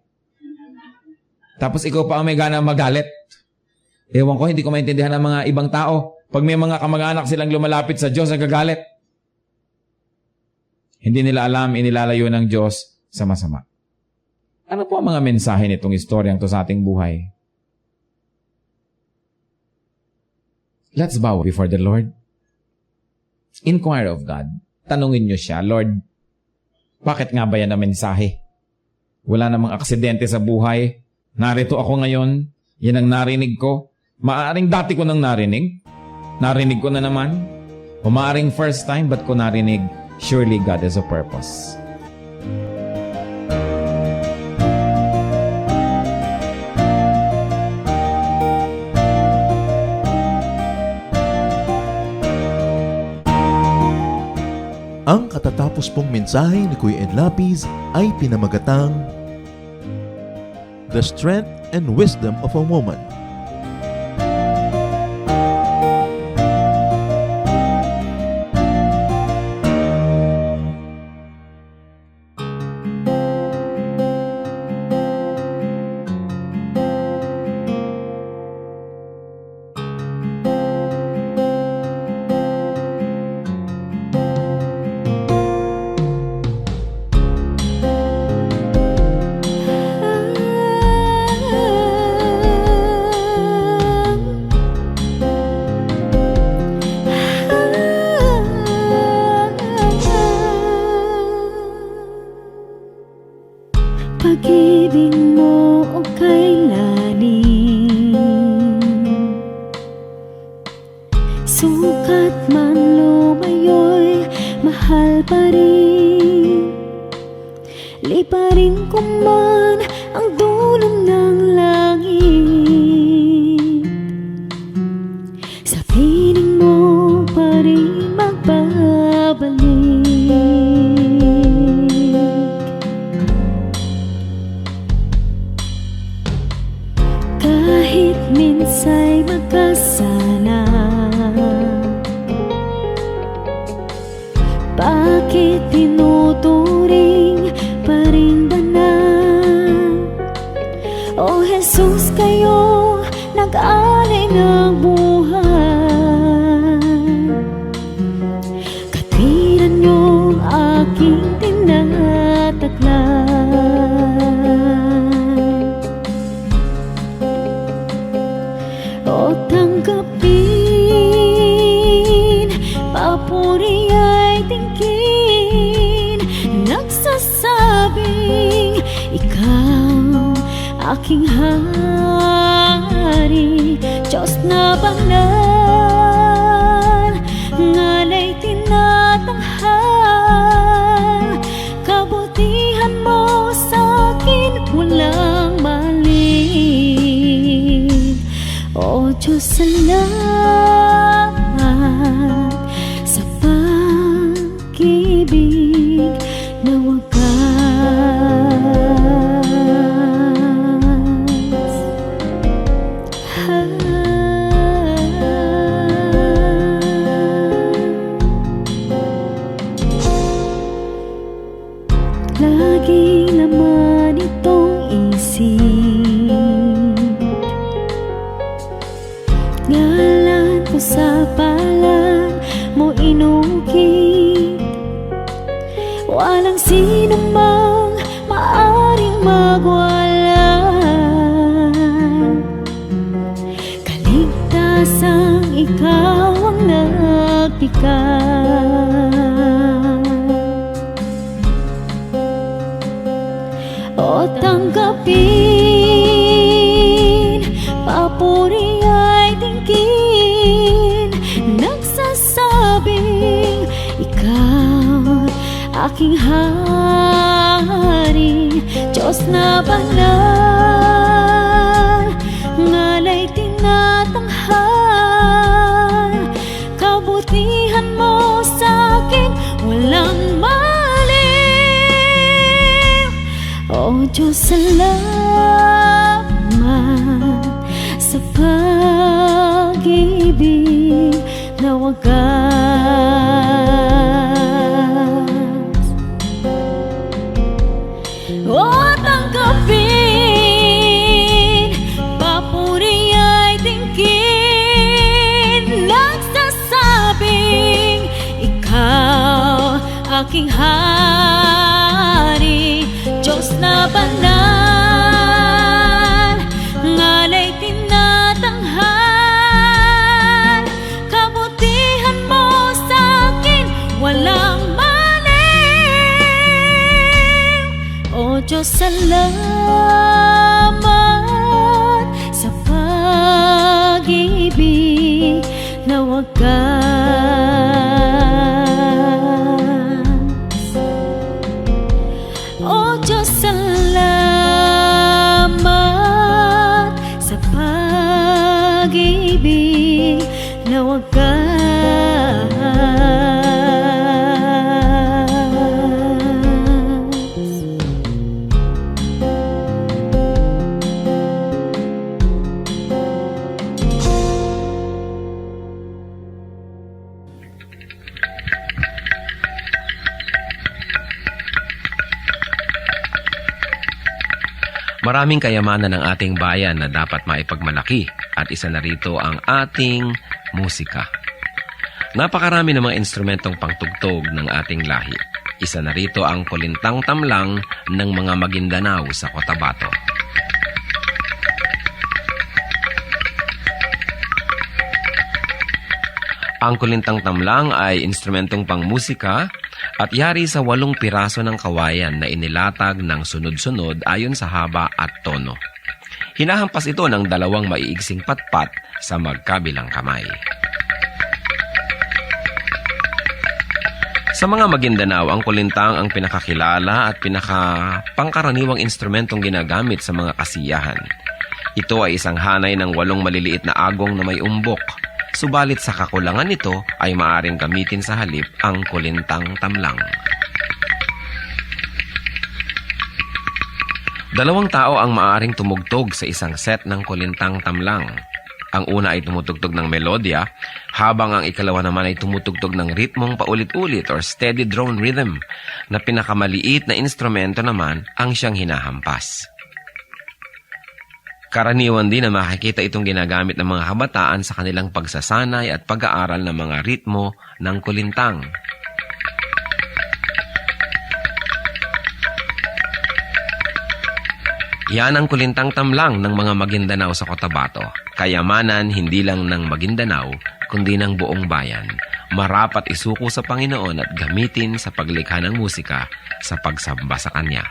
Tapos ikaw pa ang may gana magalit. Ewan ko, hindi ko maintindihan ng mga ibang tao. Pag may mga kamag-anak silang lumalapit sa Diyos, nagagalit. Hindi nila alam, inilalayo ng Diyos sa masama. Ano po ang mga mensahe nitong istoryang to sa ating buhay? Let's bow before the Lord. Inquire of God. Tanungin niyo siya, Lord, bakit nga ba yan na mensahe? Wala namang aksidente sa buhay. Narito ako ngayon. Yan ang narinig ko. Maaring dati ko nang narinig. Narinig ko na naman. O maaring first time, ba't ko narinig? Surely God has a purpose. mapuspong mensahe ni Kuya Ed Lapis ay pinamagatang The Strength and Wisdom of a Woman. Pag-ibig mo o kailanin, sukat man lumayo'y mahal pa rin. Liparin ko man ang dulo ng langit, sa piling mo pa rin magbabalik. Kahit minsa'y magkasala, bakit tinuturing pa rin ba na? O Jesus, kayo nag-alay ng buhay, katwiran niyong aking tinataglay. O tanggapin, papuri ay tingkin, nagsasabing ikaw aking hari, Diyos na banal, ngalay tinatanghal, kabutihan mo sa'kin walang mali. O Diyos, salamat sa pag-ibig na wagas. Laging laman itong isip, ngalan ko sa palad mo inukit, walang sino mang maaring magwala. Kaligtasang ikaw ang nagpikat, o tanggapin, papuri ay tingkin, nagsasabing ikaw aking hari, Diyos na banal, ngalay tinatanghal, kabutihan mo sa'kin walang mali. O Diyos, salamat sa pag-ibig na wagas. O tanggapin, papuri ay tingkin, nagsasabing ikaw aking hari, Diyos na banal, ngalay tinatanghal, kabutihan mo sa'kin walang mali. O Diyos, salamat sa pag-ibig na wagas. O Diyos, salamat sa pag-ibig na wagas. Maraming kayamanan ng ating bayan na dapat maipagmalaki at isa na rito ang ating musika. Napakarami ng mga instrumentong pangtugtog ng ating lahi. Isa na rito ang kulintang tamlang ng mga Maguindanao sa Cotabato. Ang kulintang tamlang ay instrumentong pangmusika at yari sa 8 piraso ng kawayan na inilatag ng sunod-sunod ayon sa haba at tono. Hinahampas ito ng 2 maiigsing patpat sa magkabilang kamay. Sa mga Maguindanao, ang kulintang ang pinakakilala at pinakapangkaraniwang instrumentong ginagamit sa mga kasiyahan. Ito ay isang hanay ng 8 maliliit na agong na may umbok. Subalit sa kakulangan nito ay maaaring gamitin sa halip ang kulintang tamlang. 2 tao ang maaaring tumugtog sa isang set ng kulintang tamlang. Ang una ay tumutugtog ng melodya, habang ang ikalawa naman ay tumutugtog ng ritmong paulit-ulit or steady drone rhythm, na pinakamaliit na instrumento naman ang siyang hinahampas. Karaniwan din na makikita itong ginagamit ng mga kabataan sa kanilang pagsasanay at pag-aaral ng mga ritmo ng kulintang. Yan ang kulintang tamlang ng mga Maguindanao sa Cotabato. Kayamanan hindi lang ng Maguindanao, kundi ng buong bayan. Marapat isuko sa Panginoon at gamitin sa paglikha ng musika sa pagsamba sa Kanya.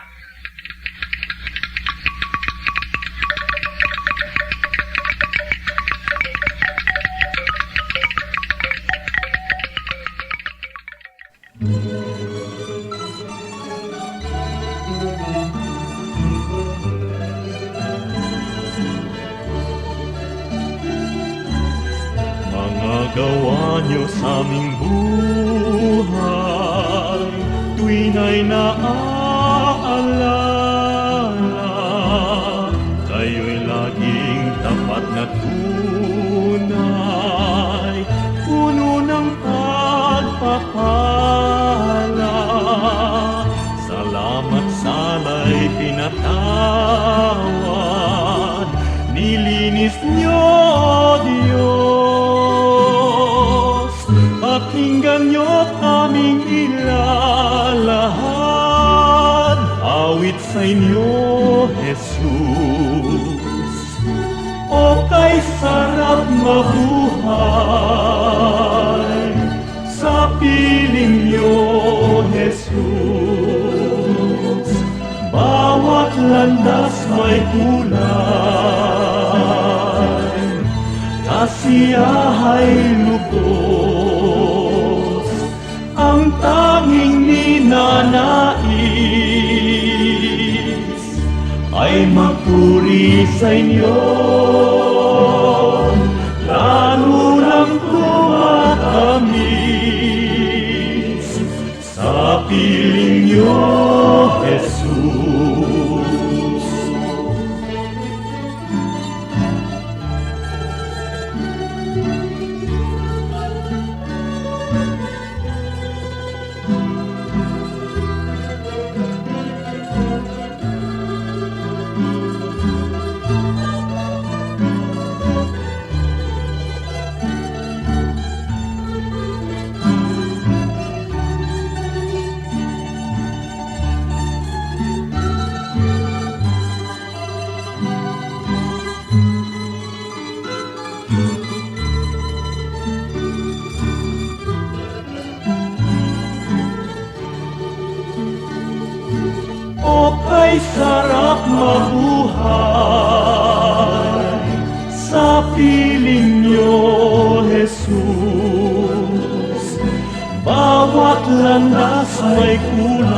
Mga gawa niyo sa aming buhay, tuwing ay naaalala. Kayo'y laging tapat na tunay, puno ng pagpapala. Salamat sala'y pinatawad, nilinis niyo, O Diyos. Pakinggan niyo't aming ilalahad, awit sa inyo, Jesus. O kay sarap mabuhay, sa piling niyo, Jesus. Bawat landas may kulay, kasiyahay lubos, ang tanging ninanais ay magpuri sa inyo, lalo lang tumatamis sa piling niyo, Jesus. O kay sarap mabuhay, sa piling niyo, Jesus. Bawat landas may kulay,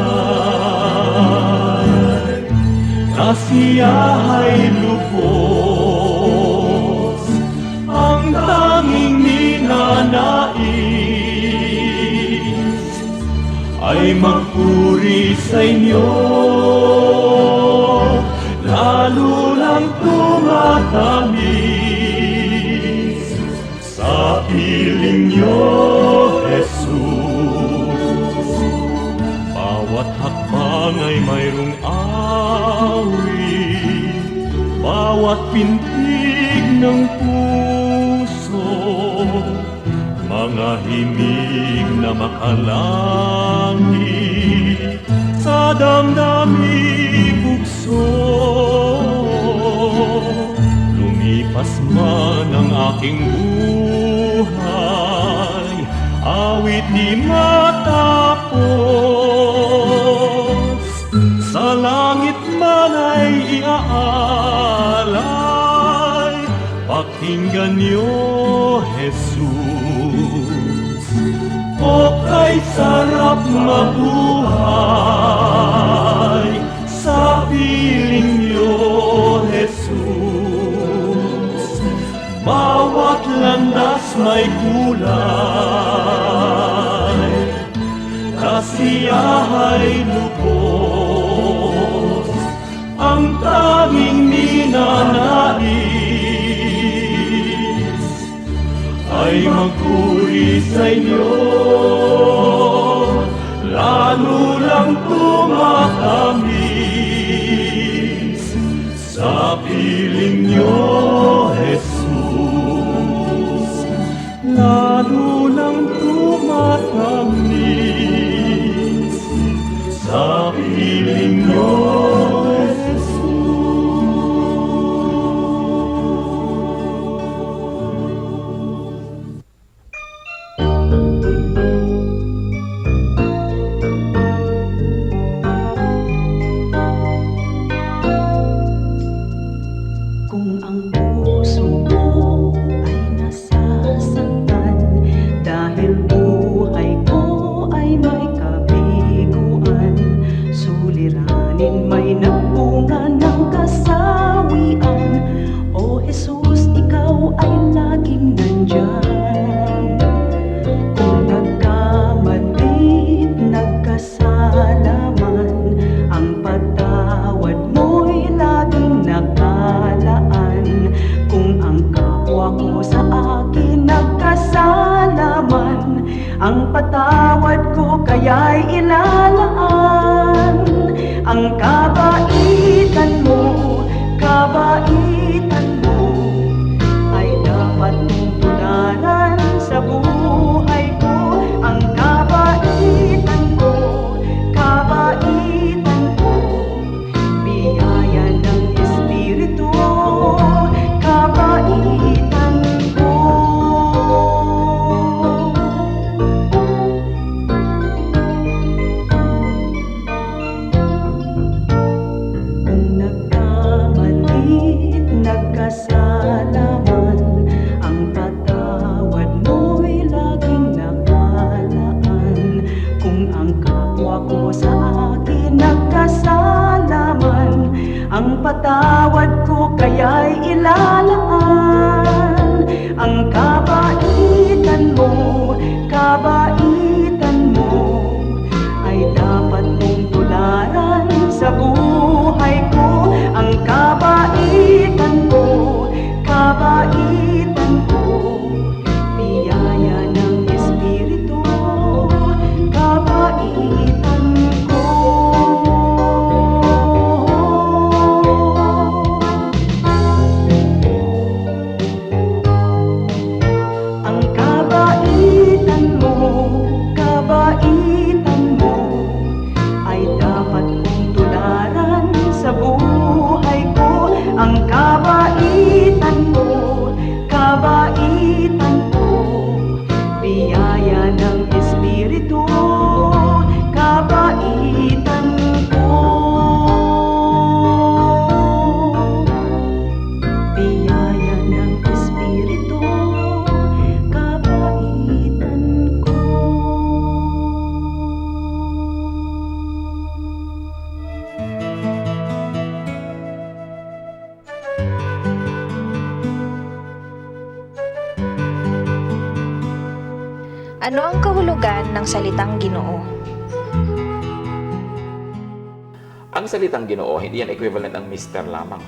kasiyahay lubos, ang tanging ninanais ay magpuri sa inyo, lalo lang tumatamis sa piling niyo, Jesus. Bawat hakbang ay mayroong awit, bawat pintig ng puso, mga himig na makalangit sa damdamin bugso. Lumipas man ang aking buhay, awit di matapos, sa langit man ay iaalay. Pakinggan niyo, Jesus, o kay sarap mabuhay. Sa piling niyo, Jesus, bawat landas may kulay, kasiyahay lubos, ang tanging ninanais ay magpuri sa inyo, lalo lang tumatamis sa piling niyo, Jesus, lalo lang tumatamis sa piling niyo, Jesus. Kung ang puso mo ay nasasaktan dahil buhay ko ay may kabiguan, suliranin may nagbunga ng kasawian. O Jesus, ikaw ay laging nandyan. Kung nagkamali't nagkasala man, ang patawad mo'y laging nakalaan. Kung ang kapwa ko sa akin nagkasala man, ang patawad ko kaya'y ilalaan. Ang kabaitan mo ay dapat mong tularan sa buhay ko. Ang kabaitan ko, biyaya ng Espiritu, kabaitan ko. Kung nagkamali't nagkasala man, ang patawad mo'y laging nakalaan. Kung ang kapwa ko sa akin nagkasala man, ang patawad ko kaya'y ilalaan. Ang kabaitan mo ay dapat mong tularan sa buhay ko. Ang kabaitan ko, biyaya ng Espiritu, kabaitan ko. Ang kabaitan mo ay dapat kong tularan sa buhay ko. Ang kabaitan mo, biyaya ng Espiritu, kabaitan ko. Biyaya ng Espiritu, kabaitan ko. Ano ang kahulugan ng salitang Ginoo? Ang salitang Ginoo, hindi yan equivalent ng Mister lamang.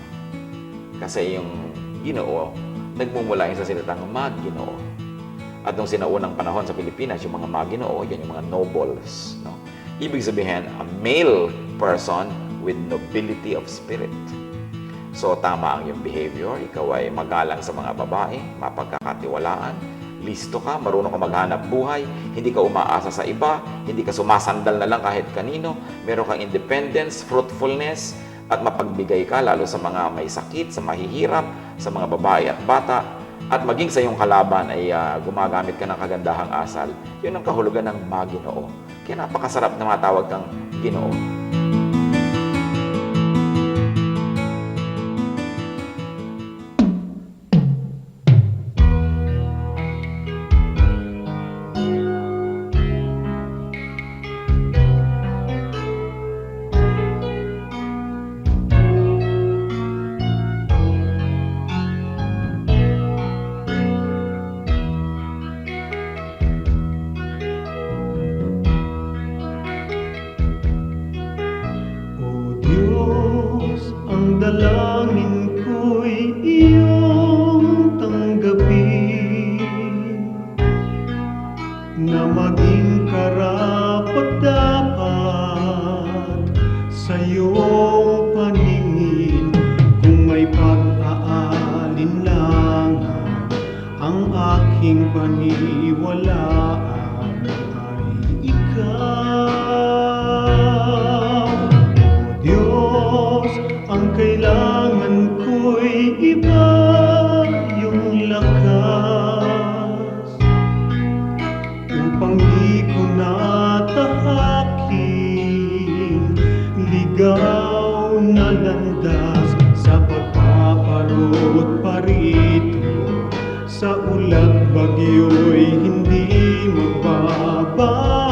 Kasi yung Ginoo, nagmumula yun sa salitang Magginoo. At nung sinaunang panahon sa Pilipinas, yung mga Magginoo, yan yung mga nobles. No? Ibig sabihin, a male person with nobility of spirit. So, tama ang iyong behavior. Ikaw ay magalang sa mga babae, mapagkakatiwalaan, listo ka, marunong ka maghanap buhay, hindi ka umaasa sa iba, hindi ka sumasandal na lang kahit kanino, meron kang independence, fruitfulness, at mapagbigay ka lalo sa mga may sakit, sa mahihirap, sa mga babae at bata, at maging sa iyong kalaban ay gumagamit ka ng kagandahang asal. Yun ang kahulugan ng Maginoo. Kaya napakasarap na matawag kang Ginoo. O Diyos, ang dalangin ko'y iyong tanggapin, na maging karapat-dapat sa iyong paningin. Kung may pag-aalinlangan ang aking paniwalaan ay ikaw. O Diyos, ang kailangan ko'y iba yung lakas upang di ko natahakin ligaw na landas sa pagpaparot parito. Sa ulat bagyo'y hindi magbabago.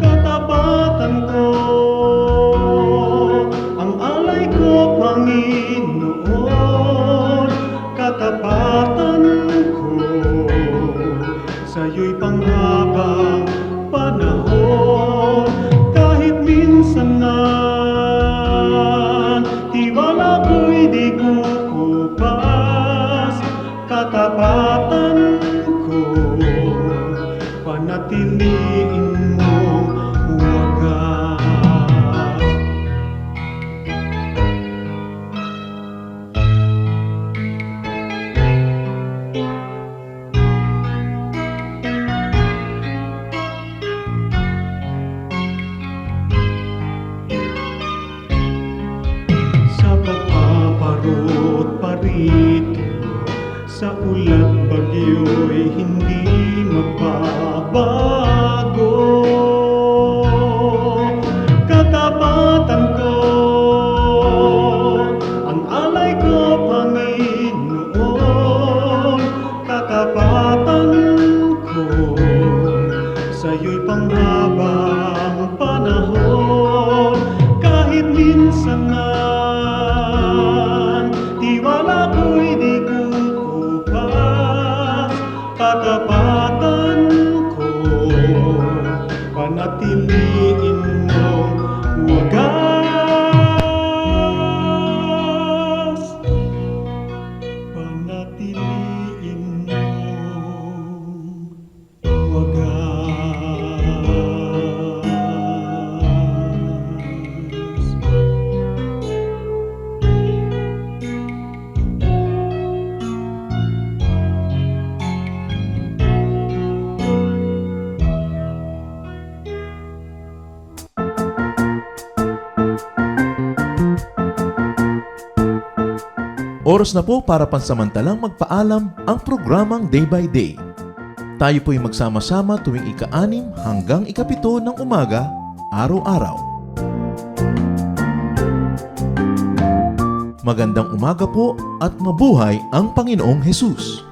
Katapatan ko, ang alay ko, Panginoon. Katapatan ko, sa'yo'y panghabang panahon. Kahit minsan na tiwala ko'y di kukupas, katapatan ko, panatiliin mong wagas. Sa pagpaparot parito, sa ulat bagyo'y hindi magbabago. Katapatan ko, ang alay ko, Panginoon. Katapatan ko, sa'yo'y panghabang panahon. Kahit minsan na tiwala ko'y di kukupas, katapatan ko, panatiliin mong wagas. Panatiliin mong wagas. Oras na po para pansamantalang magpaalam ang programang Day by Day. Tayo po'y magsama-sama tuwing ika-6 hanggang ika-7 ng umaga, araw-araw. Magandang umaga po at mabuhay ang Panginoong Hesus!